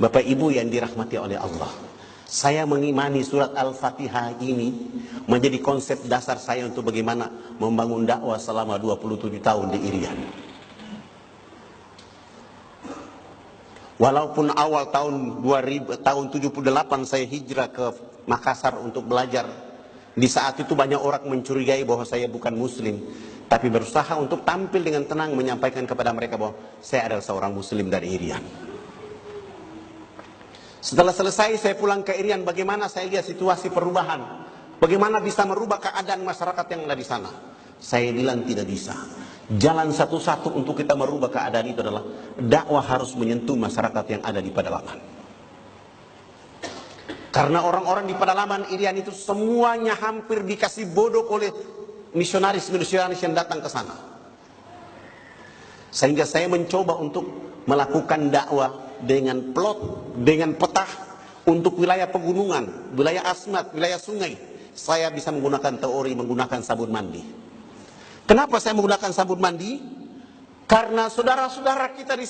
Bapak Ibu yang dirahmati oleh Allah, saya mengimani surat Al-Fatihah ini menjadi konsep dasar saya untuk bagaimana membangun dakwah selama 27 tahun di Irian. Walaupun awal tahun 78 saya hijrah ke Makassar untuk belajar. Di saat itu banyak orang mencurigai bahwa saya bukan muslim, tapi berusaha untuk tampil dengan tenang menyampaikan kepada mereka bahwa saya adalah seorang muslim dari Irian. Setelah selesai saya pulang ke Irian, bagaimana saya lihat situasi perubahan, bagaimana bisa merubah keadaan masyarakat yang ada di sana. Saya bilang tidak bisa. Jalan satu-satu untuk kita merubah keadaan itu adalah dakwah harus menyentuh masyarakat yang ada di pedalaman. Karena orang-orang di pedalaman Irian itu semuanya hampir dikasih bodoh oleh misionaris-misionaris yang datang ke sana. Sehingga saya mencoba untuk melakukan dakwah dengan plot, dengan peta untuk wilayah pegunungan, wilayah asmat, wilayah sungai. Saya bisa menggunakan teori menggunakan sabun mandi. Kenapa saya menggunakan sabun mandi? Karena saudara-saudara kita di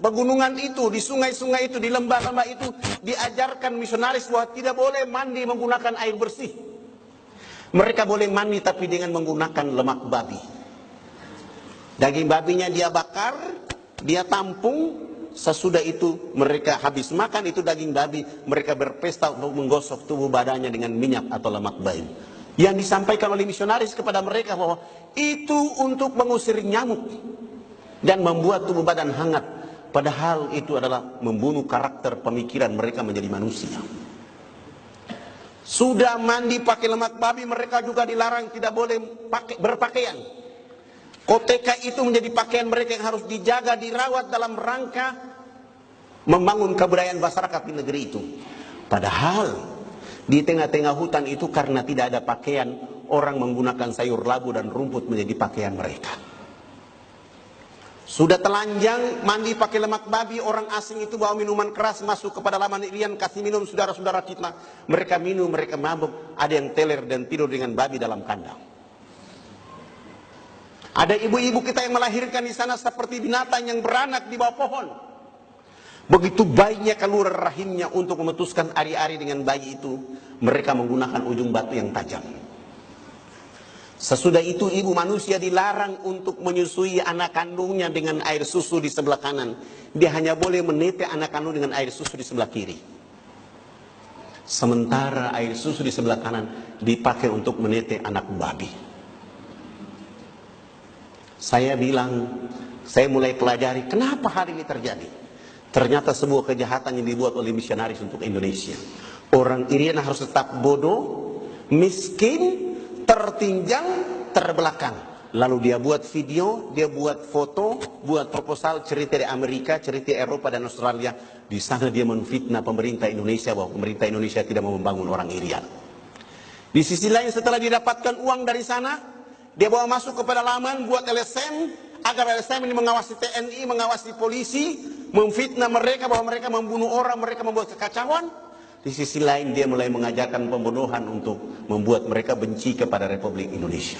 pegunungan itu, di sungai-sungai itu, di lembah-lembah itu diajarkan misionaris bahwa tidak boleh mandi menggunakan air bersih. Mereka boleh mandi tapi dengan menggunakan lemak babi. Daging babinya dia bakar, dia tampung. Sesudah itu mereka habis makan itu daging babi, mereka berpesta untuk menggosok tubuh badannya dengan minyak atau lemak babi. Yang disampaikan oleh misionaris kepada mereka bahwa itu untuk mengusir nyamuk dan membuat tubuh badan hangat. Padahal itu adalah membunuh karakter pemikiran mereka menjadi manusia. Sudah mandi pakai lemak babi, mereka juga dilarang tidak boleh berpakaian. Koteka itu menjadi pakaian mereka yang harus dijaga, dirawat dalam rangka membangun kebudayaan masyarakat di negeri itu. Padahal di tengah-tengah hutan itu karena tidak ada pakaian, orang menggunakan sayur labu dan rumput menjadi pakaian mereka. Sudah telanjang, mandi pakai lemak babi, orang asing itu bawa minuman keras masuk ke pedalaman Irian, kasih minum saudara-saudara kita. Mereka minum, mereka mabuk, ada yang teler dan tidur dengan babi dalam kandang. Ada ibu-ibu kita yang melahirkan di sana seperti binatang yang beranak di bawah pohon. Begitu bayinya keluar rahimnya untuk memutuskan ari-ari dengan bayi itu, mereka menggunakan ujung batu yang tajam. Sesudah itu ibu manusia dilarang untuk menyusui anak kandungnya dengan air susu di sebelah kanan. Dia hanya boleh menetes anak kandung dengan air susu di sebelah kiri. Sementara air susu di sebelah kanan dipakai untuk menetes anak babi. Saya bilang, saya mulai pelajari kenapa hal ini terjadi. Ternyata sebuah kejahatan yang dibuat oleh misionaris untuk Indonesia. Orang Irian harus tetap bodoh, miskin, tertinggal, terbelakang. Lalu dia buat video, dia buat foto, buat proposal, cerita di Amerika, cerita Eropa dan Australia. Di sana dia menfitnah pemerintah Indonesia bahwa pemerintah Indonesia tidak mau membangun orang Irian. Di sisi lain setelah didapatkan uang dari sana, dia bawa masuk ke pedalaman, buat LSM, agar LSM ini mengawasi TNI, mengawasi polisi, memfitnah mereka bahwa mereka membunuh orang, mereka membuat kekacauan. Di sisi lain dia mulai mengajarkan pembunuhan untuk membuat mereka benci kepada Republik Indonesia.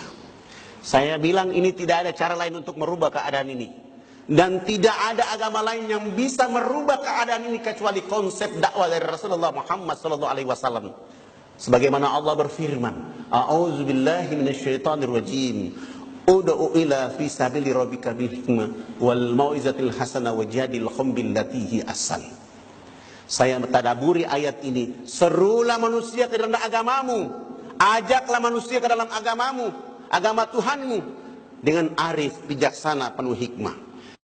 Saya bilang ini tidak ada cara lain untuk merubah keadaan ini. Dan tidak ada agama lain yang bisa merubah keadaan ini kecuali konsep dakwah dari Rasulullah Muhammad SAW. Sebagaimana Allah berfirman, A'udzubillahi minasyaitonirrajim. Ud'u ila fi sabili rabbika bil hikmah wal mau'izatil hasanah wajadilhum billati hi ahsan. Saya mentadaburi ayat ini, serulah manusia ke dalam agamamu, ajaklah manusia ke dalam agamamu, agama Tuhanmu dengan arif, bijaksana, penuh hikmah.